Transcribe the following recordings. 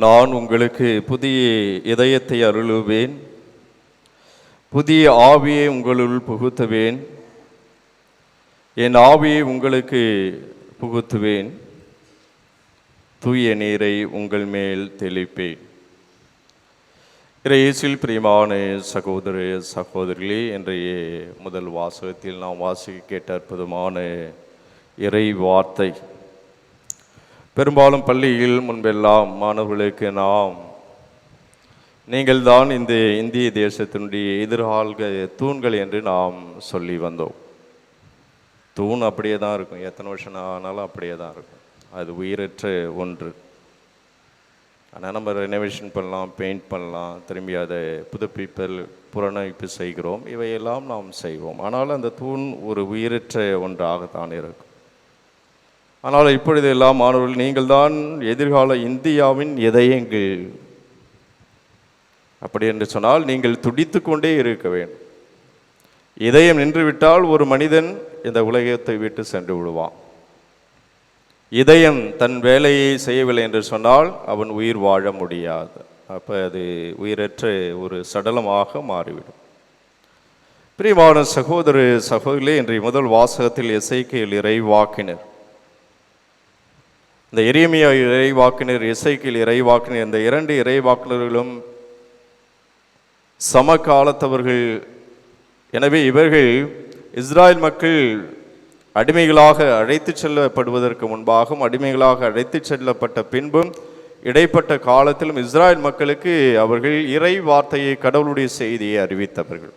நான் உங்களுக்கு புதிய இதயத்தை அருளுவேன், புதிய ஆவியை உங்களுள் புகுத்துவேன், என் ஆவியை உங்களுக்கு புகுத்துவேன், தூய நீரை உங்கள் மேல் தெளிப்பேன். இயேசுவில் பிரியமான சகோதர சகோதரிகளே, இன்றைய முதல் வாசகத்தில் நாம் வாசிக்க கேட்ட அற்புதமான இறை வார்த்தை. பெரும்பாலும் பள்ளியில் முன்பெல்லாம் மாணவர்களுக்கு நீங்கள் தான் இந்த இந்திய தேசத்தினுடைய எதிர்கால தூண்கள் என்று நாம் சொல்லி வந்தோம். தூண் அப்படியே தான் இருக்கும், எத்தனை வருஷம் ஆனாலும் அப்படியே தான் இருக்கும். அது உயிரற்ற ஒன்று. ஆனால் நம்ம ரெனோவேஷன் பண்ணலாம், பெயிண்ட் பண்ணலாம், திரும்பி அதை புதுப்பிப்பல் புறநமைப்பு செய்கிறோம், இவையெல்லாம் நாம் செய்வோம். ஆனால் அந்த தூண் ஒரு உயிரற்ற ஒன்றாகத்தான் இருக்கும். ஆனால் இப்பொழுது எல்லாம் மாணவர்கள், நீங்கள் தான் எதிர்கால இந்தியாவின் இதயங்கள். அப்படி என்று சொன்னால் நீங்கள் துடித்து கொண்டே இருக்க வேண்டும். இதயம் நின்றுவிட்டால் ஒரு மனிதன் இந்த உலகத்தை விட்டு சென்று விடுவான். இதயம் தன் வேலையை செய்யவில்லை என்று சொன்னால் அவன் உயிர் வாழ முடியாது. அப்போ அது உயிரற்ற ஒரு சடலமாக மாறிவிடும். பிரியமான சகோதர சகோதரிகளே, இன்றைய முதல் வாசகத்தில் எசேக்கியேல் இறைவாக்கினர், இந்த எரேமியா இறைவாக்கினர், எசேக்கியேல் இறைவாக்கினர், இந்த இரண்டு இறைவாக்கினர்களும் சமகாலத்தவர்கள். எனவே இவர்கள் இஸ்ராயல் மக்கள் அடிமைகளாக அழைத்து செல்லப்படுவதற்கு முன்பாகவும் அடிமைகளாக அழைத்து செல்லப்பட்ட பின்பும் இடைப்பட்ட காலத்திலும் இஸ்ராயல் மக்களுக்கு அவர்கள் இறை வார்த்தையை, கடவுளுடைய செய்தியை அறிவித்தவர்கள்.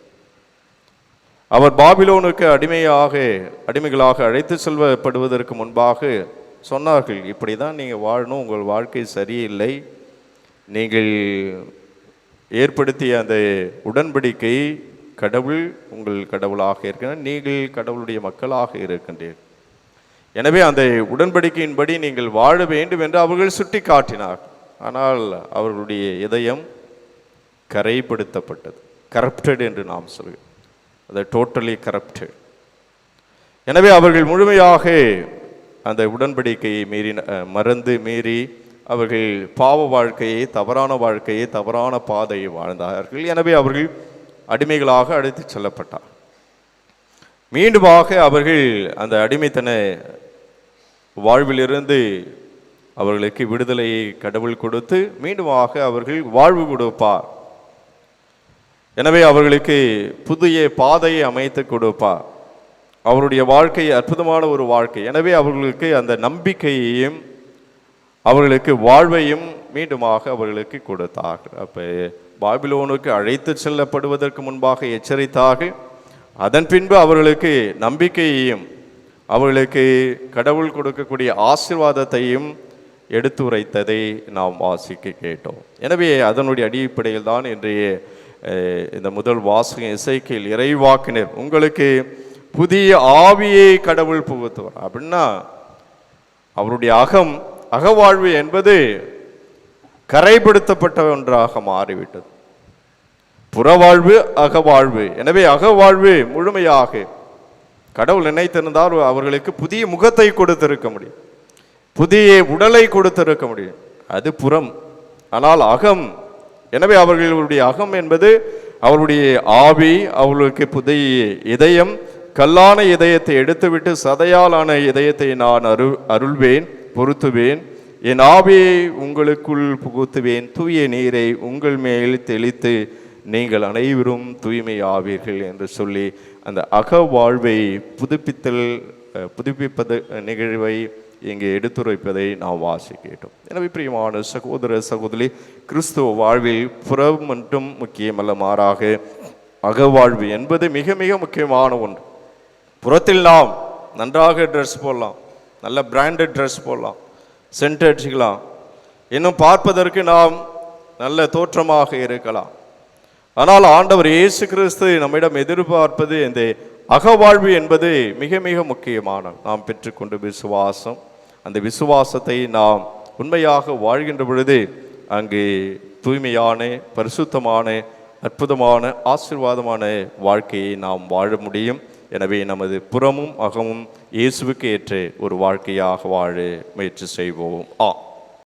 அவர் பாபிலோனுக்கு அடிமைகளாக அழைத்து செல்லப்படுவதற்கு முன்பாக சொன்னார்கள், இப்படி தான் நீங்கள் வாழணும், உங்கள் வாழ்க்கை சரியில்லை, நீங்கள் ஏற்படுத்திய அந்த உடன்படிக்கை கடவுள் உங்கள் கடவுளாக இருக்கிறார், நீங்கள் கடவுளுடைய மக்களாக இருக்கின்றீர்கள், எனவே அந்த உடன்படிக்கையின்படி நீங்கள் வாழ வேண்டும் என்று அவர்கள் சுட்டி காட்டினார். ஆனால் அவர்களுடைய இதயம் கரைப்படுத்தப்பட்டது, கரப்டட் என்று நாம் சொல்கிறோம், அது டோட்டலி கரப்டட். எனவே அவர்கள் முழுமையாக அந்த உடன்படிக்கையை மீறி அவர்கள் பாவ வாழ்க்கையை, தவறான வாழ்க்கையை, தவறான பாதையை வாழ்ந்தார்கள். எனவே அவர்கள் அடிமைகளாக அழைத்து செல்லப்பட்டார். மீண்டுமாக அவர்கள் அந்த அடிமைத்தன வாழ்விலிருந்து அவர்களுக்கு விடுதலையை கடவுள் கொடுத்து மீண்டுமாக அவர்கள் வாழ்வு கொடுப்பார். எனவே அவர்களுக்கு புதிய பாதையை அமைத்து கொடுப்பார். அவருடைய வாழ்க்கை அற்புதமான ஒரு வாழ்க்கை. எனவே அவர்களுக்கு அந்த நம்பிக்கையையும் அவர்களுக்கு வாழ்வையும் மீண்டுமாக அவர்களுக்கு கொடுத்தார்கள். அப்போ பாபிலோனுக்கு அழைத்து செல்லப்படுவதற்கு முன்பாக எச்சரித்தார்கள். அதன் பின்பு அவர்களுக்கு நம்பிக்கையையும் அவர்களுக்கு கடவுள் கொடுக்கக்கூடிய ஆசீர்வாதத்தையும் எடுத்துரைத்ததை நாம் வாசிக்க கேட்டோம். எனவே அதனுடைய அடிப்படையில் தான் இன்றைய இந்த முதல் வாசகம் எசேக்கியேல் இறைவாக்கினர் உங்களுக்கு புதிய ஆவியை கடவுள் புகுத்துவார். அப்படின்னா அவருடைய அகவாழ்வு என்பது கரைப்படுத்தப்பட்ட ஒன்றாக மாறிவிட்டது. புறவாழ்வு, அகவாழ்வு. எனவே அகவாழ்வு முழுமையாக கடவுள் நினைத்திருந்தால் அவர்களுக்கு புதிய முகத்தை கொடுத்திருக்க முடியும், புதிய உடலை கொடுத்திருக்க முடியும், அது புறம். ஆனால் அகம், எனவே அவர்களுடைய அகம் என்பது அவருடைய ஆவி, அவர்களுக்கு புதிய இதயம், கல்லான இதயத்தை எடுத்துவிட்டு சதையாலான இதயத்தை நான் அருள்வேன், பொருத்துவேன், என் ஆவியை உங்களுக்குள் புகுத்துவேன், தூய நீரை உங்கள் மேல் தெளித்து நீங்கள் அனைவரும் தூய்மை ஆவீர்கள் என்று சொல்லி அந்த அகவாழ்வை புதுப்பிப்பது நிகழ்வை இங்கே எடுத்துரைப்பதை நாம் வாசிக்கிட்டோம். எனவே பிரியமான சகோதர சகோதரி, கிறிஸ்துவ வாழ்வில் புறம் மட்டும் முக்கியமல்ல, மாறாக அகவாழ்வு என்பது மிக மிக முக்கியமான ஒன்று. புறத்தில் நாம் நன்றாக ட்ரெஸ் போடலாம், நல்ல பிராண்டட் ட்ரெஸ் போடலாம், சென்ட் அடிச்சுக்கலாம், இன்னும் பார்ப்பதற்கு நாம் நல்ல தோற்றமாக இருக்கலாம். ஆனால் ஆண்டவர் இயேசு கிறிஸ்து நம்மிடம் எதிர்பார்ப்பது இந்த அகவாழ்வு என்பது மிக மிக முக்கியமான. நாம் பெற்றுக்கொண்ட விசுவாசம், அந்த விசுவாசத்தை நாம் உண்மையாக வாழ்கின்ற பொழுது அங்கு தூய்மையான, பரிசுத்தமான, அற்புதமான, ஆசீர்வாதமான வாழ்க்கையை நாம் வாழ முடியும். எனவே நமது புறமும் அகமும் இயேசுவுக்கு ஏற்ற ஒரு வாழ்க்கையாக வாழ முயற்சி செய்வோம்.